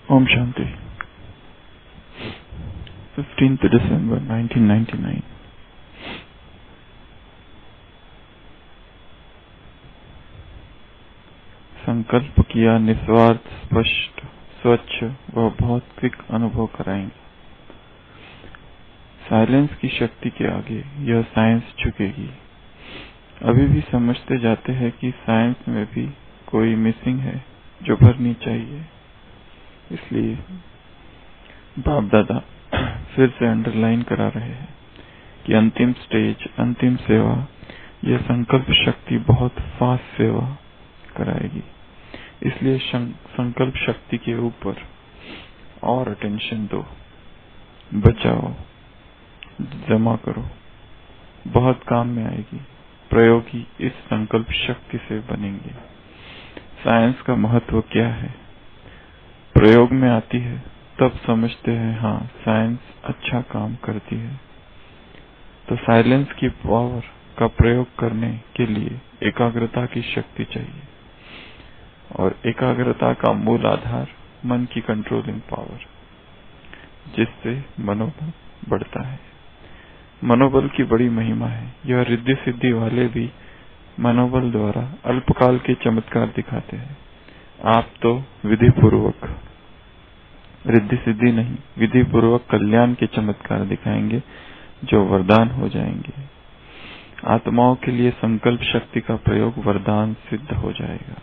ओम शांति। 15 दिसंबर 1999। संकल्प किया निस्वार्थ, स्पष्ट, स्वच्छ व बहुत क्विक अनुभव कराएंगे। साइलेंस की शक्ति के आगे यह साइंस झुकेगी। अभी भी समझते जाते हैं कि साइंस में भी कोई मिसिंग है जो भरनी चाहिए। इसलिए बाप दादा फिर से अंडरलाइन करा रहे हैं कि अंतिम स्टेज, अंतिम सेवा, यह संकल्प शक्ति बहुत फास्ट सेवा कराएगी। इसलिए संकल्प शक्ति के ऊपर और अटेंशन दो, बचाओ, जमा करो, बहुत काम में आएगी। प्रयोगी इस संकल्प शक्ति से बनेंगे। साइंस का महत्व क्या है? प्रयोग में आती है तब समझते हैं हाँ साइंस अच्छा काम करती है। तो साइलेंस की पावर का प्रयोग करने के लिए एकाग्रता की शक्ति चाहिए, और एकाग्रता का मूल आधार मन की कंट्रोलिंग पावर, जिससे मनोबल बढ़ता है। मनोबल की बड़ी महिमा है। यह रिद्धि सिद्धि वाले भी मनोबल द्वारा अल्पकाल के चमत्कार दिखाते हैं। आप तो विधि पूर्वक, रिद्धि सिद्धि नहीं, विधि पूर्वक कल्याण के चमत्कार दिखाएंगे जो वरदान हो जाएंगे। आत्माओं के लिए संकल्प शक्ति का प्रयोग वरदान सिद्ध हो जाएगा।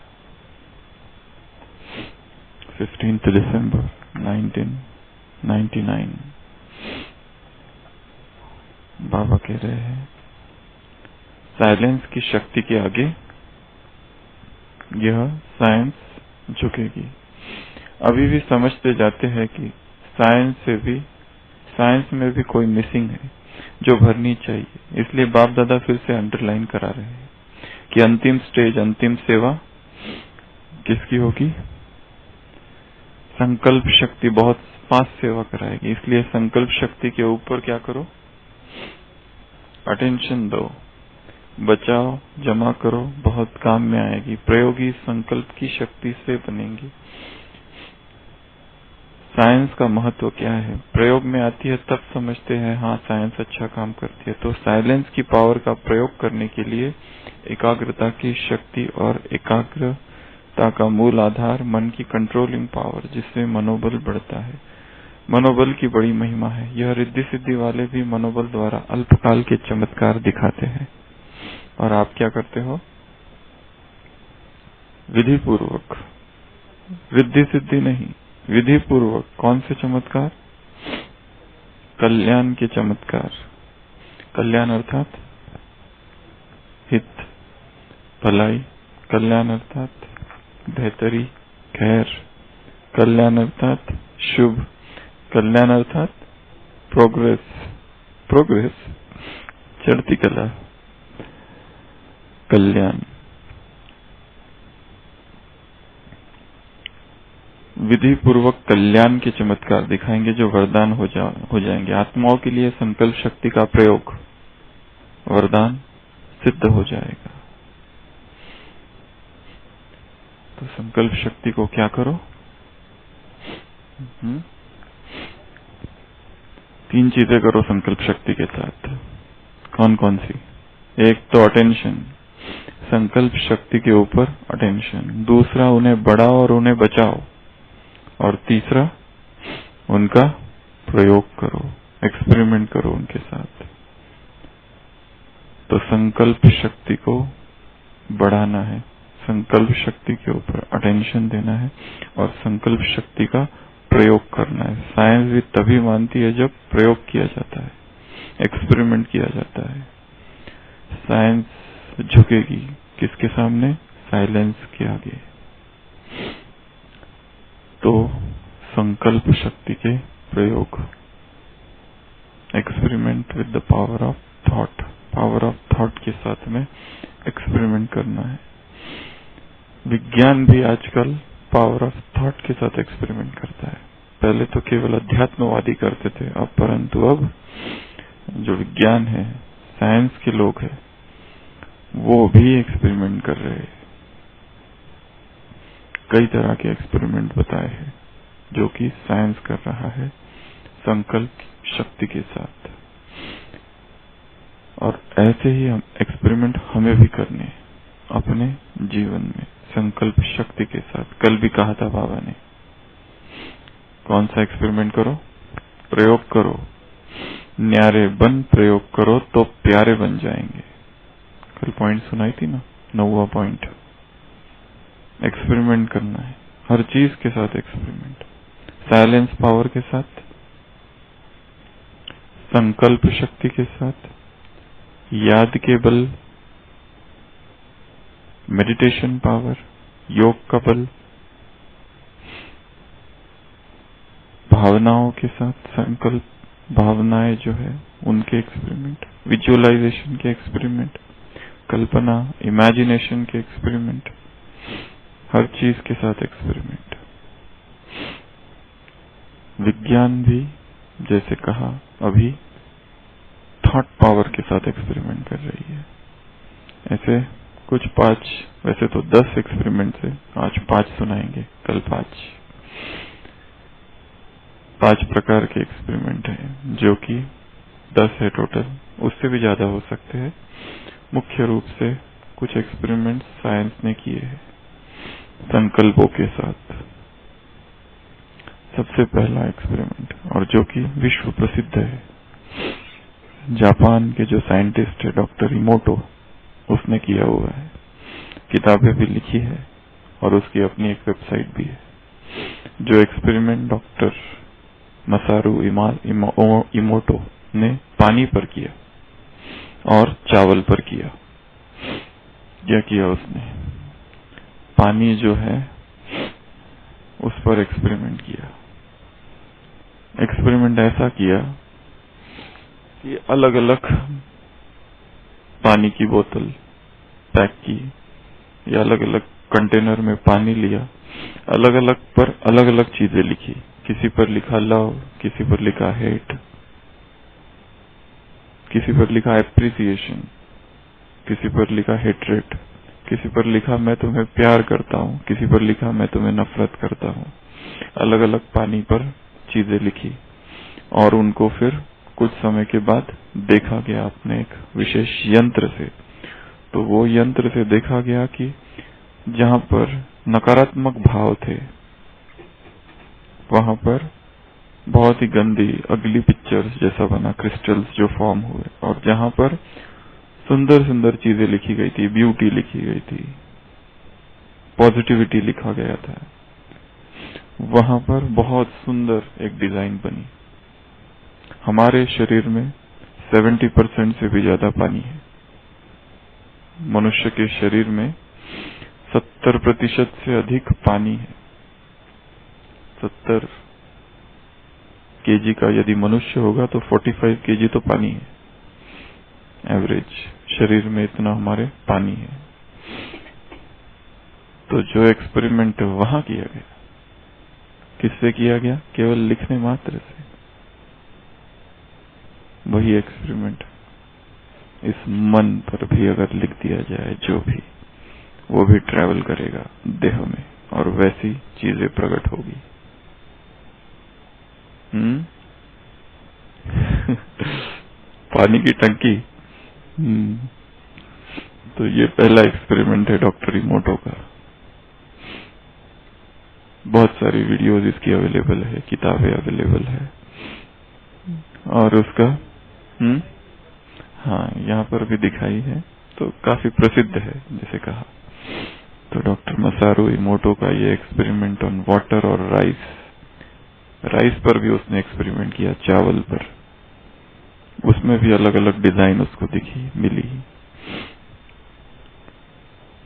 15 दिसंबर 1999। बाबा कह रहे हैं साइलेंस की शक्ति के आगे यह साइंस झुकेगी। अभी भी समझते जाते हैं कि साइंस में भी कोई मिसिंग है जो भरनी चाहिए। इसलिए बाप दादा फिर से अंडरलाइन करा रहे हैं कि अंतिम स्टेज, अंतिम सेवा किसकी होगी? संकल्प शक्ति बहुत फास्ट सेवा कराएगी। इसलिए संकल्प शक्ति के ऊपर क्या करो? अटेंशन दो, बचाओ, जमा करो, बहुत काम में आएगी। प्रयोगी संकल्प की शक्ति से बनेंगी। साइंस का महत्व क्या है? प्रयोग में आती है तब समझते हैं हाँ साइंस अच्छा काम करती है। तो साइलेंस की पावर का प्रयोग करने के लिए एकाग्रता की शक्ति, और एकाग्रता का मूल आधार मन की कंट्रोलिंग पावर, जिससे मनोबल बढ़ता है। मनोबल की बड़ी महिमा है। यह रिद्धि सिद्धि वाले भी मनोबल द्वारा अल्पकाल के चमत्कार दिखाते हैं। और आप क्या करते हो? विधि पूर्वक, रिद्धि सिद्धि नहीं, विधि पूर्वक। कौन से चमत्कार? कल्याण के चमत्कार। कल्याण अर्थात हित, भलाई। कल्याण अर्थात बेहतरी, खैर। कल्याण अर्थात शुभ। कल्याण अर्थात प्रोग्रेस, चढ़ती कला। कल्याण। विधि पूर्वक कल्याण के चमत्कार दिखाएंगे जो वरदान हो जाएंगे। आत्माओं के लिए संकल्प शक्ति का प्रयोग वरदान सिद्ध हो जाएगा। तो संकल्प शक्ति को क्या करो? 3 चीजें करो संकल्प शक्ति के साथ। कौन कौन सी? एक तो अटेंशन, संकल्प शक्ति के ऊपर अटेंशन। दूसरा, उन्हें बढ़ाओ और उन्हें बचाओ। और तीसरा, उनका प्रयोग करो, एक्सपेरिमेंट करो उनके साथ। तो संकल्प शक्ति को बढ़ाना है, संकल्प शक्ति के ऊपर अटेंशन देना है, और संकल्प शक्ति का प्रयोग करना है। साइंस भी तभी मानती है जब प्रयोग किया जाता है, एक्सपेरिमेंट किया जाता है। साइंस झुकेगी किसके सामने? साइलेंस के आगे। तो संकल्प शक्ति के प्रयोग, experiment with the power of thought, power of thought के साथ में एक्सपेरिमेंट करना है। विज्ञान भी आजकल पावर ऑफ थॉट के साथ एक्सपेरिमेंट करता है। पहले तो केवल अध्यात्मवादी करते थे, परंतु अब जो विज्ञान है, साइंस के लोग हैं, वो भी एक्सपेरिमेंट कर रहे हैं। कई तरह के एक्सपेरिमेंट बताए हैं। जो कि साइंस कर रहा है संकल्प शक्ति के साथ। और ऐसे ही हम एक्सपेरिमेंट हमें भी करने हैं अपने जीवन में संकल्प शक्ति के साथ। कल भी कहा था बाबा ने, कौन सा एक्सपेरिमेंट करो? प्रयोग करो, न्यारे बन प्रयोग करो तो प्यारे बन जाएंगे। कल पॉइंट सुनाई थी ना, 9वां पॉइंट। एक्सपेरिमेंट करना है हर चीज के साथ एक्सपेरिमेंट, साइलेंस पावर के साथ, संकल्प शक्ति के साथ, याद के बल, मेडिटेशन पावर, योग का बल, भावनाओं के साथ संकल्प, भावनाएं जो है उनके एक्सपेरिमेंट, विजुअलाइजेशन के एक्सपेरिमेंट, कल्पना इमेजिनेशन के एक्सपेरिमेंट, हर चीज के साथ एक्सपेरिमेंट। विज्ञान भी जैसे कहा अभी थॉट पावर के साथ एक्सपेरिमेंट कर रही है। ऐसे कुछ 5, वैसे तो 10 एक्सपेरिमेंट से आज 5 सुनाएंगे, कल 5 प्रकार के एक्सपेरिमेंट हैं, जो कि 10 है टोटल, उससे भी ज्यादा हो सकते हैं। मुख्य रूप से कुछ एक्सपेरिमेंट साइंस ने किए हैं संकल्पों के साथ। सबसे पहला एक्सपेरिमेंट, और जो कि विश्व प्रसिद्ध है, जापान के जो साइंटिस्ट है डॉक्टर इमोटो, उसने किया हुआ है। किताबें भी लिखी है और उसकी अपनी एक वेबसाइट भी है। जो एक्सपेरिमेंट डॉक्टर मसारू इमोटो ने पानी पर किया और चावल पर किया। क्या किया उसने? पानी जो है उस पर एक्सपेरिमेंट किया। एक्सपेरिमेंट ऐसा किया कि अलग अलग पानी की बोतल पैक की या अलग अलग कंटेनर में पानी लिया, अलग अलग पर अलग अलग चीजें लिखी। किसी पर लिखा लव, किसी पर लिखा हेट, किसी पर लिखा एप्रिसिएशन, किसी पर लिखा हेट्रेट, किसी पर लिखा मैं तुम्हें प्यार करता हूँ, किसी पर लिखा मैं तुम्हें नफरत करता हूँ। अलग अलग पानी पर चीजें लिखी और उनको फिर कुछ समय के बाद देखा गया अपने एक विशेष यंत्र से। तो वो यंत्र से देखा गया कि जहां पर नकारात्मक भाव थे वहां पर बहुत ही गंदी अगली पिक्चर्स जैसा बना, क्रिस्टल्स जो फॉर्म हुए, और जहां पर सुंदर सुंदर चीजें लिखी गई थी, ब्यूटी लिखी गई थी, पॉजिटिविटी लिखा गया था, वहां पर बहुत सुंदर एक डिजाइन बनी। हमारे शरीर में 70% से भी ज्यादा पानी है। मनुष्य के शरीर में 70% से अधिक पानी है। 70 केजी का यदि मनुष्य होगा तो 45 केजी तो पानी है एवरेज। शरीर में इतना हमारे पानी है। तो जो एक्सपेरिमेंट वहां किया गया, किससे किया गया? केवल लिखने मात्र से। वही एक्सपेरिमेंट इस मन पर भी अगर लिख दिया जाए, जो भी, वो भी ट्रैवल करेगा देह में और वैसी चीजें प्रकट होगी। पानी की टंकी। तो ये पहला एक्सपेरिमेंट है डॉक्टर इमोटो का। बहुत सारी वीडियोस इसकी अवेलेबल है, किताबें अवेलेबल है, और उसका हाँ यहाँ पर भी दिखाई है, तो काफी प्रसिद्ध है जैसे कहा। तो डॉक्टर मसारू इमोटो का ये एक्सपेरिमेंट ऑन वाटर और राइस पर भी उसने एक्सपेरिमेंट किया, चावल पर। उसमें भी अलग अलग डिजाइन उसको मिली।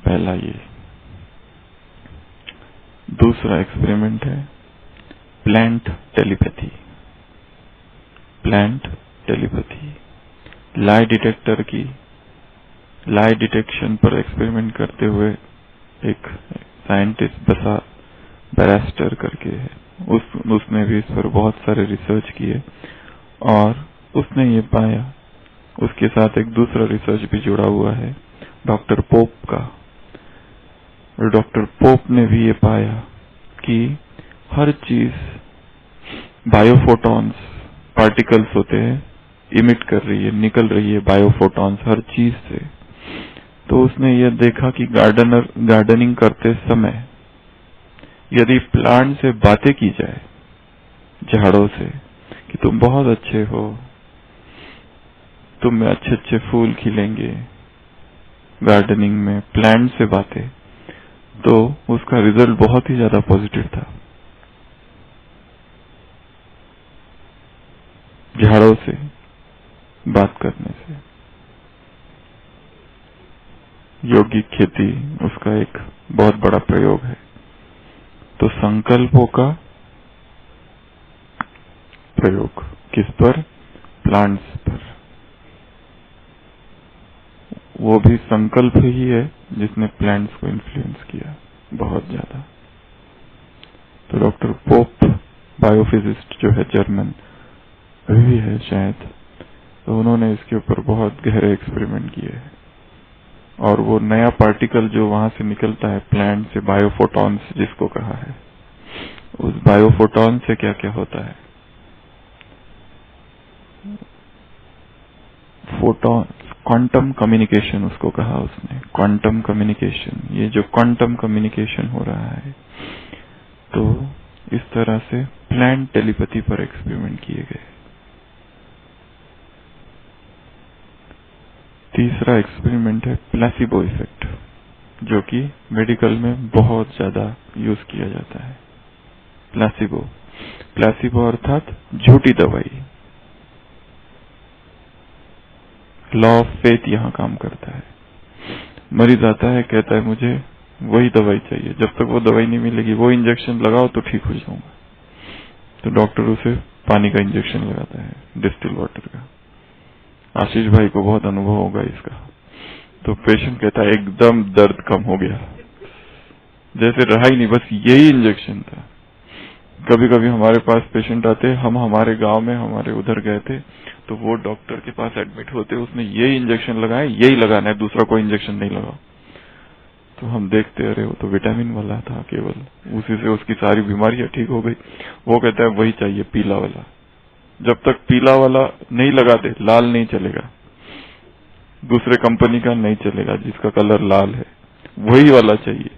पहला ये। दूसरा एक्सपेरिमेंट है प्लांट टेलीपैथी। प्लांट टेलीपैथी लाई डिटेक्शन पर एक्सपेरिमेंट करते हुए एक साइंटिस्ट बैरास्टर करके है, उसने भी इस पर बहुत सारे रिसर्च किए और उसने ये पाया। उसके साथ एक दूसरा रिसर्च भी जुड़ा हुआ है डॉक्टर पोप का। और डॉक्टर पोप ने भी ये पाया कि हर चीज बायोफोटॉन्स पार्टिकल्स होते हैं, इमिट कर रही है, निकल रही है बायोफोटॉन्स हर चीज से। तो उसने यह देखा कि गार्डनिंग करते समय यदि प्लांट से बातें की जाए, झाड़ों से, कि तुम बहुत अच्छे हो, तुम में अच्छे अच्छे फूल खिलेंगे, गार्डनिंग में प्लांट से बातें, तो उसका रिजल्ट बहुत ही ज्यादा पॉजिटिव था। झाड़ों से बात करने से। यौगिक खेती उसका एक बहुत बड़ा प्रयोग है। तो संकल्पों का प्रयोग किस पर? प्लांट्स पर। वो भी संकल्प ही है जिसने प्लांट्स को इन्फ्लुएंस किया बहुत ज्यादा। तो डॉक्टर पोप, बायोफिजिस्ट जो है जर्मन, अभी भी है शायद, तो उन्होंने इसके ऊपर बहुत गहरे एक्सपेरिमेंट किए हैं। और वो नया पार्टिकल जो वहां से निकलता है प्लांट से, बायोफोटॉन्स जिसको कहा है, उस बायोफोटॉन से क्या क्या होता है? फोटॉन, क्वांटम कम्युनिकेशन उसको कहा उसने, क्वांटम कम्युनिकेशन। ये जो क्वांटम कम्युनिकेशन हो रहा है, तो इस तरह से प्लांट टेलीपैथी पर एक्सपेरिमेंट किए गए। तीसरा एक्सपेरिमेंट है प्लेसिबो इफेक्ट, जो कि मेडिकल में बहुत ज्यादा यूज किया जाता है। प्लेसिबो, प्लेसिबो अर्थात झूठी दवाई। लॉ ऑफ फेथ यहां काम करता है। मरीज आता है, कहता है मुझे वही दवाई चाहिए, जब तक वो दवाई नहीं मिलेगी, वो इंजेक्शन लगाओ तो ठीक हो जाऊंगा। तो डॉक्टर उसे पानी का इंजेक्शन लगाता है, डिस्टिल वाटर का। आशीष भाई को बहुत अनुभव होगा इसका। तो पेशेंट कहता है एकदम दर्द कम हो गया, जैसे रहा ही नहीं, बस यही इंजेक्शन था। कभी कभी हमारे पास पेशेंट आते, हम हमारे गांव में हमारे उधर गए थे, तो वो डॉक्टर के पास एडमिट होते, उसने यही इंजेक्शन लगाया, यही लगाना है, दूसरा कोई इंजेक्शन नहीं लगाओ। तो हम देखते, अरे वो तो विटामिन वाला था, केवल उसी से उसकी सारी बीमारियां ठीक हो गई। वो कहता है वही चाहिए, पीला वाला। जब तक पीला वाला नहीं लगाते, लाल नहीं चलेगा, दूसरे कंपनी का नहीं चलेगा जिसका कलर लाल है, वही वाला चाहिए।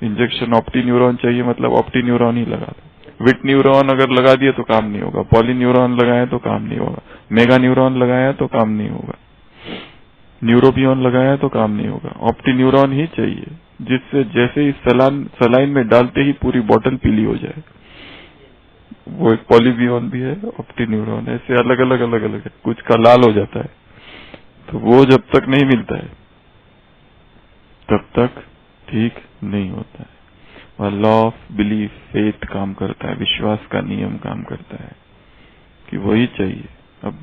इंजेक्शन ऑप्टीन्यूरॉन चाहिए, मतलब ऑप्टीन्यूरॉन ही लगा दो। विट न्यूरॉन अगर लगा दिए तो काम नहीं होगा, पॉलीन्यूरॉन लगाया तो काम नहीं होगा, मेगा न्यूरॉन लगाया तो काम नहीं होगा, न्यूरोबियन लगाया तो काम नहीं होगा, ऑप्टीन्यूरॉन ही चाहिए, जिससे जैसे ही सलाइन में डालते ही पूरी बोतल पीली हो जाए। वो एक पॉलीबियन भी है, ऑप्टीन्यूरॉन, ऐसे अलग अलग है, कुछ का लाल हो जाता है। तो वो जब तक नहीं मिलता है तब तक ठीक नहीं होता है। और लॉ ऑफ बिलीफ, फेथ काम करता है, विश्वास का नियम काम करता है कि वही चाहिए। अब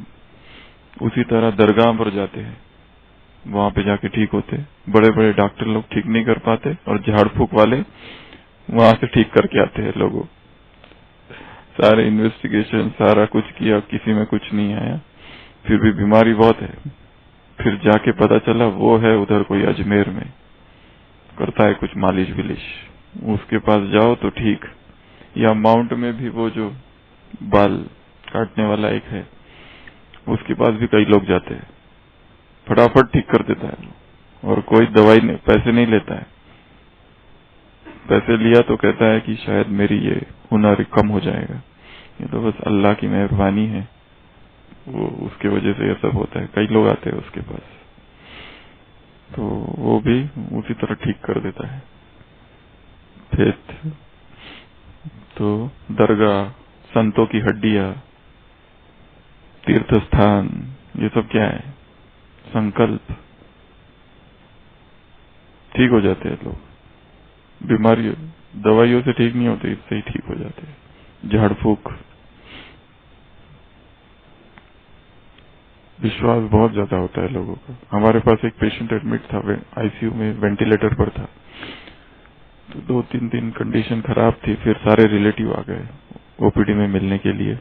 उसी तरह दरगाह पर जाते हैं, वहां पे जाके ठीक होते, बड़े बड़े डॉक्टर लोग ठीक नहीं कर पाते, और झाड़ फूक वाले वहां से ठीक करके आते हैं लोगों। सारे इन्वेस्टिगेशन, सारा कुछ किया, किसी में कुछ नहीं आया, फिर भी बीमारी बहुत है। फिर जाके पता चला वो है उधर कोई अजमेर में, करता है कुछ मालिश विलिश, उसके पास जाओ तो ठीक। या माउंट में भी वो जो बाल काटने वाला एक है, उसके पास भी कई लोग जाते हैं, फटाफट ठीक कर देता है, और कोई दवाई नहीं, पैसे नहीं लेता है। पैसे लिया तो कहता है कि शायद मेरी ये हुनर कम हो जाएगा। ये तो बस अल्लाह की मेहरबानी है, वो उसके वजह से ये सब होता है। कई लोग आते हैं उसके पास, तो वो भी उसी तरह ठीक कर देता है। फेथ तो दरगाह, संतों की हड्डियां, तीर्थ स्थान, ये सब क्या है? संकल्प। ठीक हो जाते हैं लोग, बीमारी दवाइयों से ठीक नहीं होते, इससे ही ठीक हो जाते हैं। झाड़ फूक, विश्वास बहुत ज्यादा होता है लोगों का। हमारे पास एक पेशेंट एडमिट था, आईसीयू में वेंटिलेटर पर था, तो 2-3 दिन कंडीशन खराब थी। फिर सारे रिलेटिव आ गए ओपीडी में मिलने के लिए,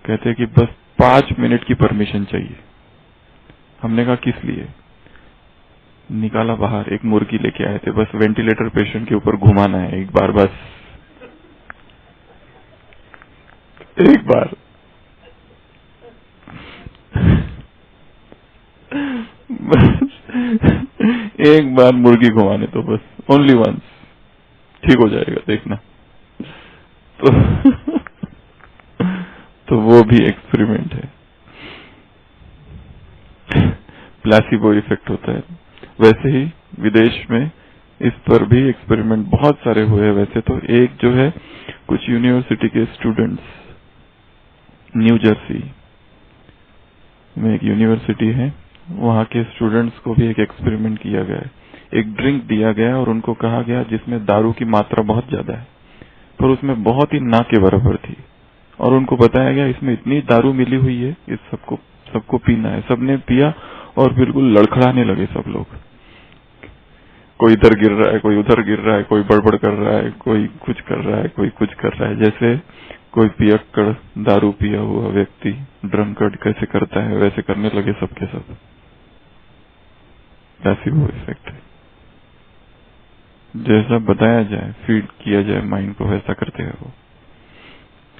कहते कि बस 5 मिनट की परमिशन चाहिए। हमने कहा किस लिए? निकाला बाहर, एक मुर्गी लेके आए थे, बस वेंटिलेटर पेशेंट के ऊपर घुमाना है एक बार बस। एक बार बस एक बार मुर्गी घुमाने तो बस, ओनली वंस, ठीक हो जाएगा, देखना। तो तो वो भी एक्सपेरिमेंट है, प्लेसिबो इफेक्ट होता है। वैसे ही विदेश में इस पर भी एक्सपेरिमेंट बहुत सारे हुए हैं। वैसे तो एक जो है, कुछ यूनिवर्सिटी के स्टूडेंट्स, न्यू जर्सी में एक यूनिवर्सिटी है, वहां के स्टूडेंट्स को भी एक एक्सपेरिमेंट किया गया है। एक ड्रिंक दिया गया और उनको कहा गया जिसमें दारू की मात्रा बहुत ज्यादा है, पर उसमें बहुत ही ना के बराबर थी, और उनको बताया गया इसमें इतनी दारू मिली हुई है, इस सबको पीना है। सबने पिया और बिल्कुल लड़खड़ाने लगे सब लोग। कोई इधर गिर रहा है, कोई उधर गिर रहा है, कोई बड़बड़ कर रहा है, कोई कुछ कर रहा है, कोई कुछ कर रहा है। जैसे कोई पियक्कड़ दारू पिया हुआ व्यक्ति ड्रंकर्ड कैसे करता है, वैसे करने लगे सबके सब। प्लेसिबो इफेक्ट है। जैसा बताया जाए, फीड किया जाए माइंड को, वैसा करते हैं वो।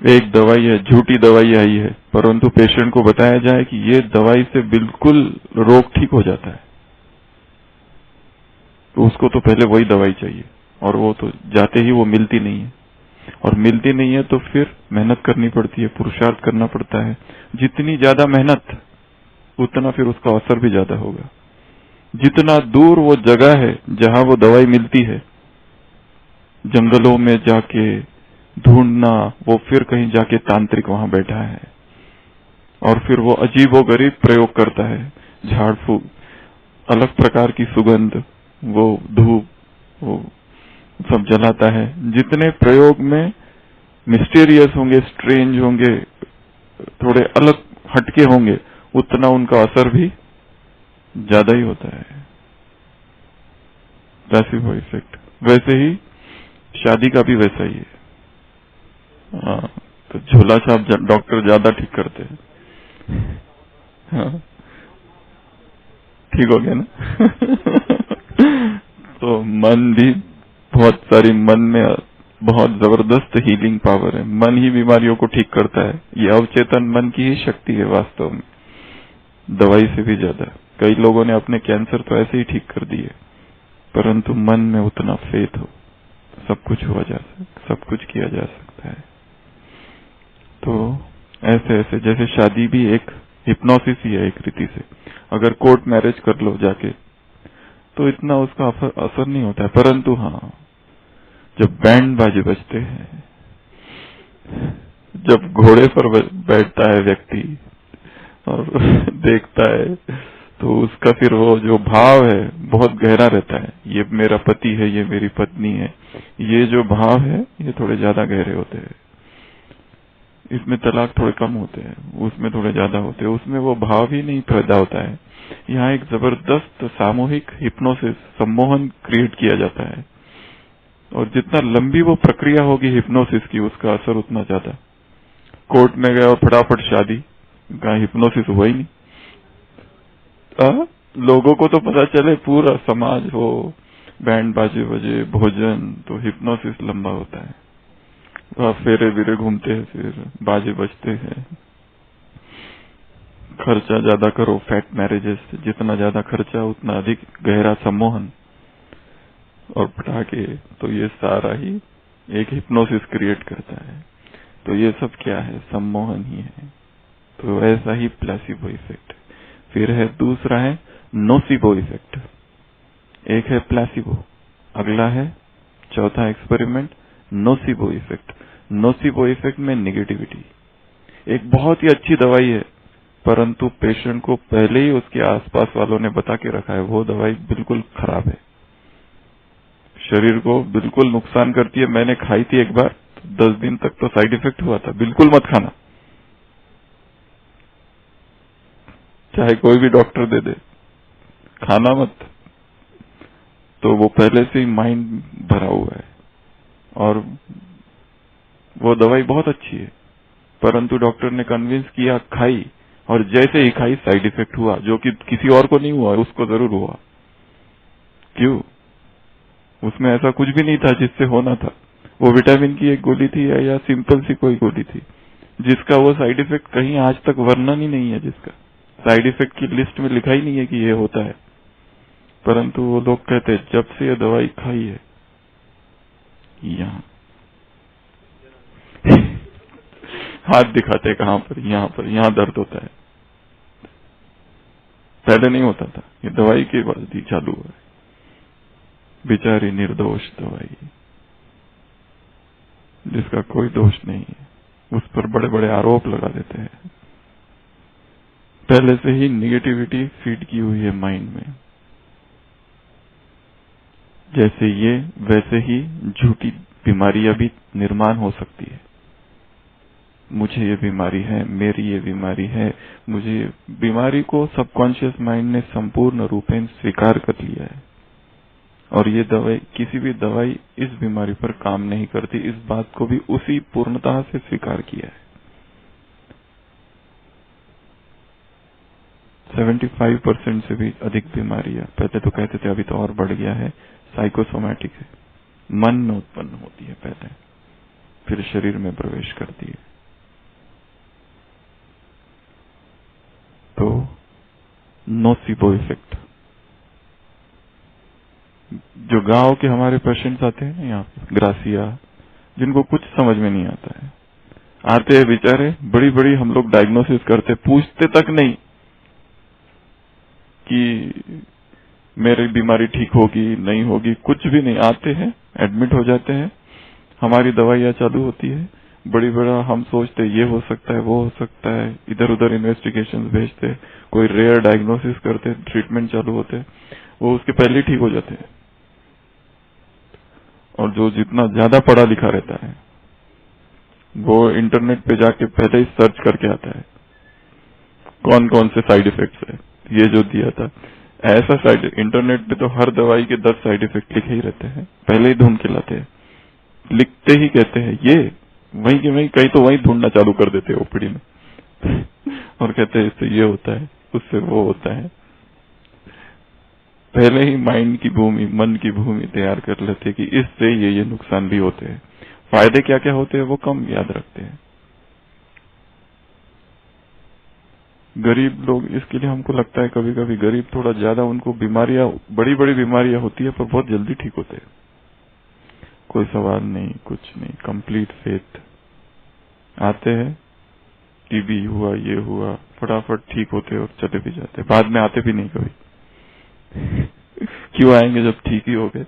एक दवाई है, झूठी दवाई आई है, परंतु पेशेंट को बताया जाए कि ये दवाई से बिल्कुल रोग ठीक हो जाता है, तो उसको तो पहले वही दवाई चाहिए, और वो तो जाते ही वो मिलती नहीं है। और मिलती नहीं है तो फिर मेहनत करनी पड़ती है, पुरुषार्थ करना पड़ता है। जितनी ज्यादा मेहनत, उतना फिर उसका असर भी ज्यादा होगा। जितना दूर वो जगह है जहां वो दवाई मिलती है, जंगलों में जाके ढूंढना, वो फिर कहीं जाके तांत्रिक वहां बैठा है, और फिर वो अजीबोगरीब प्रयोग करता है, झाड़ फूक, अलग प्रकार की सुगंध, वो धूप, वो सब जलाता है। जितने प्रयोग में मिस्टीरियस होंगे, स्ट्रेंज होंगे, थोड़े अलग हटके होंगे, उतना उनका असर भी ज्यादा ही होता है। Placebo effect. वैसे ही शादी का भी वैसा ही है। हाँ, तो झोला छाप डॉक्टर ज्यादा ठीक करते हैं। हाँ, ठीक हो गया ना। तो मन भी बहुत सारी, मन में बहुत जबरदस्त हीलिंग पावर है। मन ही बीमारियों को ठीक करता है। ये अवचेतन मन की ही शक्ति है वास्तव में, दवाई से भी ज्यादा। कई लोगों ने अपने कैंसर तो ऐसे ही ठीक कर दिए, परंतु मन में उतना फेथ हो, सब कुछ हुआ जा सकता, सब कुछ किया जा सकता है। तो ऐसे ऐसे, जैसे शादी भी एक हिप्नोसिस ही है एक रीति से। अगर कोर्ट मैरिज कर लो जाके, तो इतना उसका असर नहीं होता है, परंतु हाँ, जब बैंड बाजे बजते हैं, जब घोड़े पर बैठता है व्यक्ति और देखता है, तो उसका फिर वो जो भाव है बहुत गहरा रहता है। ये मेरा पति है, ये मेरी पत्नी है, ये जो भाव है ये थोड़े ज्यादा गहरे होते हैं। इसमें तलाक थोड़े कम होते हैं, उसमें थोड़े ज्यादा होते हैं। उसमें वो भाव ही नहीं पैदा होता है। यहाँ एक जबरदस्त सामूहिक हिप्नोसिस, सम्मोहन क्रिएट किया जाता है, और जितना लंबी वो प्रक्रिया होगी हिप्नोसिस की, उसका असर उतना ज्यादा। कोर्ट में गया और फटाफट शादी, कहा हिप्नोसिस हुआ ही नहीं। लोगों को तो पता चले, पूरा समाज हो, बैंड बाजे बजे, भोजन, तो हिप्नोसिस लंबा होता है। फेरे बीरे घूमते हैं, फिर बाजे बजते हैं, खर्चा ज्यादा करो, फैट मैरिजेस, जितना ज्यादा खर्चा उतना अधिक गहरा सम्मोहन और पटाखे। तो ये सारा ही एक हिप्नोसिस क्रिएट करता है। तो ये सब क्या है? सम्मोहन ही है। तो ऐसा ही प्लेसिबो इफेक्ट। फिर है दूसरा है नोसिबो इफेक्ट। एक है प्लेसिबो, अगला है चौथा experiment nocebo effect. Nocebo effect में नेगेटिविटी। एक बहुत ही अच्छी दवाई है, परंतु पेशेंट को पहले ही उसके आसपास वालों ने बता के रखा है वो दवाई बिल्कुल खराब है, शरीर को बिल्कुल नुकसान करती है। मैंने खाई थी एक बार, 10 दिन तक तो साइड इफेक्ट हुआ था। बिल्कुल मत खाना, चाहे कोई भी डॉक्टर दे दे, खाना मत। तो वो पहले से ही माइंड भरा हुआ है, और वो दवाई बहुत अच्छी है, परंतु डॉक्टर ने कन्विंस किया, खाई, और जैसे ही खाई साइड इफेक्ट हुआ, जो कि किसी और को नहीं हुआ, उसको जरूर हुआ। क्यों? उसमें ऐसा कुछ भी नहीं था जिससे होना था। वो विटामिन की एक गोली थी या सिंपल सी कोई गोली थी, जिसका वो साइड इफेक्ट कहीं आज तक वर्णन ही नहीं है, जिसका साइड इफेक्ट की लिस्ट में लिखा ही नहीं है कि ये होता है, परंतु वो लोग कहते हैं जब से ये दवाई खाई है यहाँ हाथ दिखाते कहां पर, यहाँ दर्द होता है। पहले नहीं होता था, ये दवाई के बाद ही चालू हुआ है। बेचारी निर्दोष दवाई जिसका कोई दोष नहीं है, उस पर बड़े बड़े आरोप लगा देते हैं। पहले से ही निगेटिविटी फीड की हुई है माइंड में। जैसे ये वैसे ही झूठी बीमारियां भी निर्माण हो सकती है। मुझे ये बीमारी है, मेरी ये बीमारी है, मुझे बीमारी को सबकॉन्शियस माइंड ने संपूर्ण रूपेण स्वीकार कर लिया है। और ये दवाई, किसी भी दवाई इस बीमारी पर काम नहीं करती, इस बात को भी उसी पूर्णता से स्वीकार किया है। 75% से भी अधिक बीमारियां, पहले तो कहते थे, अभी तो और बढ़ गया है, साइकोसोमैटिक है, मन में उत्पन्न होती है पहले, फिर शरीर में प्रवेश करती है। तो नोसिबो इफेक्ट, जो गांव के हमारे पेशेंट्स आते हैं यहाँ पे, ग्रासिया, जिनको कुछ समझ में नहीं आता है, आते हैं बेचारे, बड़ी बड़ी हम लोग डायग्नोसिस करते, पूछते तक नहीं कि मेरी बीमारी ठीक होगी नहीं होगी, कुछ भी नहीं, आते हैं, एडमिट हो जाते हैं, हमारी दवाइयां चालू होती है, बड़ी बड़ा हम सोचते ये हो सकता है, वो हो सकता है, इधर उधर इन्वेस्टिगेशंस भेजते, कोई रेयर डायग्नोसिस करते, ट्रीटमेंट चालू होते, वो उसके पहले ठीक हो जाते हैं। और जो जितना ज्यादा पढ़ा लिखा रहता है वो इंटरनेट पे जाके पहले ही सर्च करके आता है कौन कौन से साइड इफेक्ट्स है, ये जो दिया था ऐसा साइड। इंटरनेट पे तो हर दवाई के 10 साइड इफेक्ट लिखे ही रहते हैं, पहले ही ढूंढ के लाते हैं, लिखते ही कहते हैं ये, वहीं के वहीं, कहीं तो वहीं ढूंढना चालू कर देते हैं ओपीडी में और कहते हैं इससे ये होता है, उससे वो होता है। पहले ही माइंड की भूमि, मन की भूमि तैयार कर लेते कि इससे ये नुकसान भी होते हैं, फायदे क्या क्या होते हैं वो कम याद रखते हैं। गरीब लोग, इसके लिए हमको लगता है कभी कभी गरीब थोड़ा ज्यादा, उनको बीमारियां, बड़ी बड़ी बीमारियां होती है पर बहुत जल्दी ठीक होते हैं, कोई सवाल नहीं, कुछ नहीं, कंप्लीट फेथ। आते हैं, टीबी हुआ, ये हुआ, फटाफट ठीक होते और चले भी जाते, बाद में आते भी नहीं कभी क्यों आएंगे जब ठीक ही हो गए।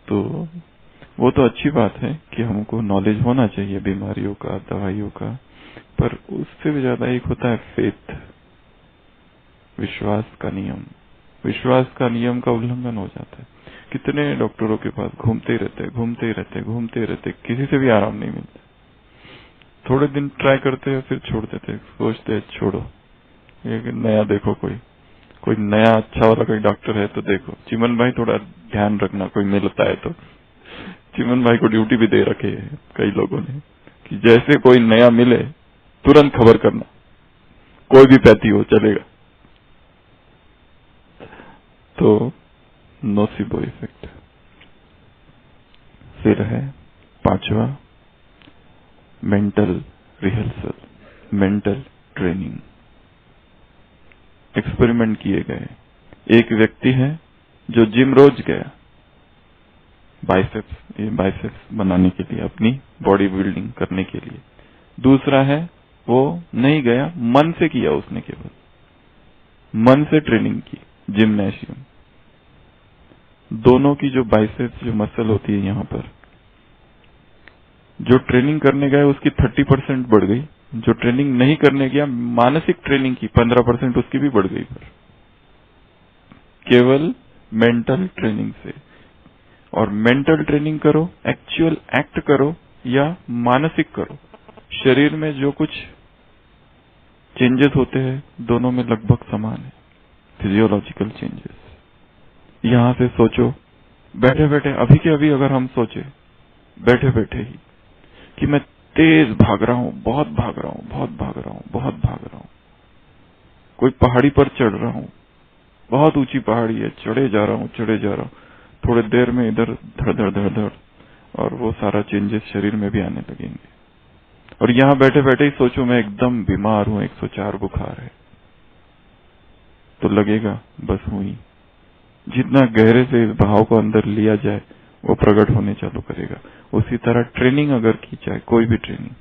तो वो तो अच्छी बात है कि हमको नॉलेज होना चाहिए बीमारियों का, दवाइयों का, पर उससे भी ज्यादा एक होता है फेथ, विश्वास का नियम। विश्वास का नियम का उल्लंघन हो जाता है। कितने डॉक्टरों के पास घूमते रहते, किसी से भी आराम नहीं मिलता। थोड़े दिन ट्राई करते हैं, फिर छोड़ देते, सोचते हैं छोड़ो, एक नया देखो, कोई नया अच्छा वाला कोई डॉक्टर है तो देखो। चिमन भाई थोड़ा ध्यान रखना, कोई मिलता है तो। चिमन भाई को ड्यूटी भी दे रखे है कई लोगों ने कि जैसे कोई नया मिले तुरंत खबर करना, कोई भी पैथी हो चलेगा। तो नोसिबो इफेक्ट। फिर है 5वां, mental rehearsal, mental training. Experiment किए गए। एक व्यक्ति है जो जिम रोज गया बाइसेप्स बनाने के लिए, अपनी बॉडी बिल्डिंग करने के लिए। दूसरा है वो नहीं गया, मन से किया, उसने केवल मन से ट्रेनिंग की, जिम्नेशियम। दोनों की जो बाइसेप्स, जो मसल होती है यहाँ पर, जो ट्रेनिंग करने गया उसकी 30% बढ़ गई, जो ट्रेनिंग नहीं करने गया, मानसिक ट्रेनिंग की, 15% उसकी भी बढ़ गई, पर केवल मेंटल ट्रेनिंग से। और मेंटल ट्रेनिंग करो, एक्चुअल एक्ट करो या मानसिक करो, शरीर में जो कुछ चेंजेस होते हैं दोनों में लगभग समान है, फिजियोलॉजिकल चेंजेस। यहां से सोचो, बैठे बैठे, अभी के अभी अगर हम सोचे बैठे बैठे ही कि मैं तेज भाग रहा हूं, बहुत भाग रहा हूं, बहुत भाग रहा हूं, बहुत भाग रहा हूं, कोई पहाड़ी पर चढ़ रहा हूं, बहुत ऊंची पहाड़ी है, चढ़े जा रहा हूं, थोड़ी देर में इधर धड़ धड़ धड़ धड़, और वो सारा चेंजेस शरीर में भी आने लगेंगे। और यहाँ बैठे बैठे ही सोचो मैं एकदम बीमार हूं, 104 बुखार है, तो लगेगा बस हुई। जितना गहरे से इस भाव को अंदर लिया जाए वो प्रकट होने चालू करेगा। उसी तरह ट्रेनिंग अगर की जाए, कोई भी ट्रेनिंग,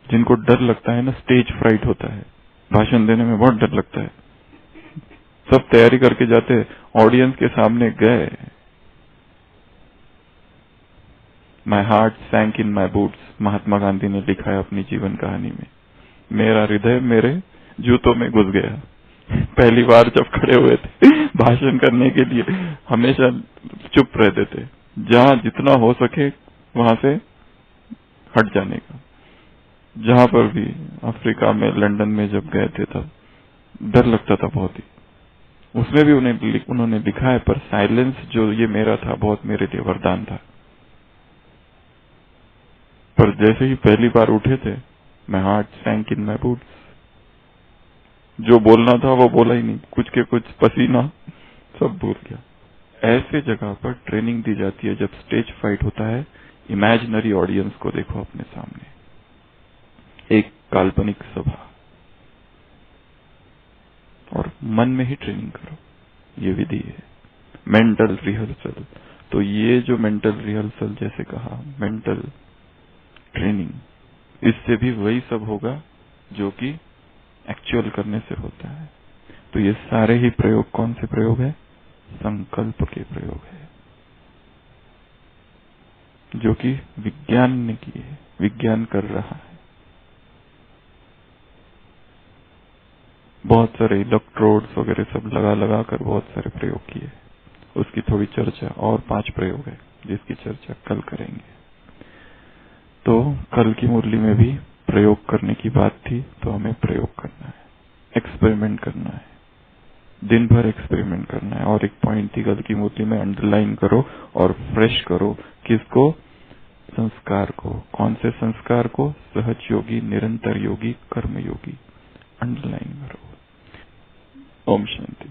जिनको डर लगता है ना, स्टेज फ्राइट होता है, भाषण देने में बहुत डर लगता है, सब तैयारी करके जाते हैं, ऑडियंस के सामने गए, my heart sank in my boots, Mahatma Gandhi ने लिखा है अपनी जीवन कहानी में। मेरा हृदय मेरे जूतों में घुस गया। पहली बार जब खड़े हुए थे भाषण करने के लिए, हमेशा चुप रहते थे, जहां जितना हो सके वहां से हट जाने का। जहां पर भी अफ्रीका में, लंदन में जब गए थे तब डर लगता था बहुत ही। उसमें भी उन्होंने लिखा है, पर साइलेंस जो ये मेरा था बहुत मेरे लिए वरदान था। पर जैसे ही पहली बार उठे थे, मैं heart sank in my boots, जो बोलना था वो बोला ही नहीं, कुछ के कुछ पसीना सब भूल गया। ऐसे जगह पर ट्रेनिंग दी जाती है जब स्टेज फाइट होता है। इमेजिनरी ऑडियंस को देखो अपने सामने, एक काल्पनिक सभा, और मन में ही ट्रेनिंग करो। ये विधि है मेंटल रिहर्सल। तो ये जो मेंटल रिहर्सल, जैसे कहा मेंटल ट्रेनिंग, इससे भी वही सब होगा जो कि एक्चुअल करने से होता है। तो ये सारे ही प्रयोग कौन से प्रयोग है? संकल्प के प्रयोग है, जो कि विज्ञान ने किए, विज्ञान कर रहा है। बहुत सारे इलेक्ट्रोड्स वगैरह सब लगा लगा कर बहुत सारे प्रयोग किए। उसकी थोड़ी चर्चा, और 5 प्रयोग है जिसकी चर्चा कल करेंगे। तो कल की मुरली में भी प्रयोग करने की बात थी, तो हमें प्रयोग करना है, एक्सपेरिमेंट करना है, दिन भर एक्सपेरिमेंट करना है। और एक पॉइंट थी कल की मुरली में, अंडरलाइन करो और फ्रेश करो। किसको? संस्कार को। कौन से संस्कार को? सहज योगी, निरंतर योगी, कर्म योगी। अंडरलाइन करो। ओम शांति।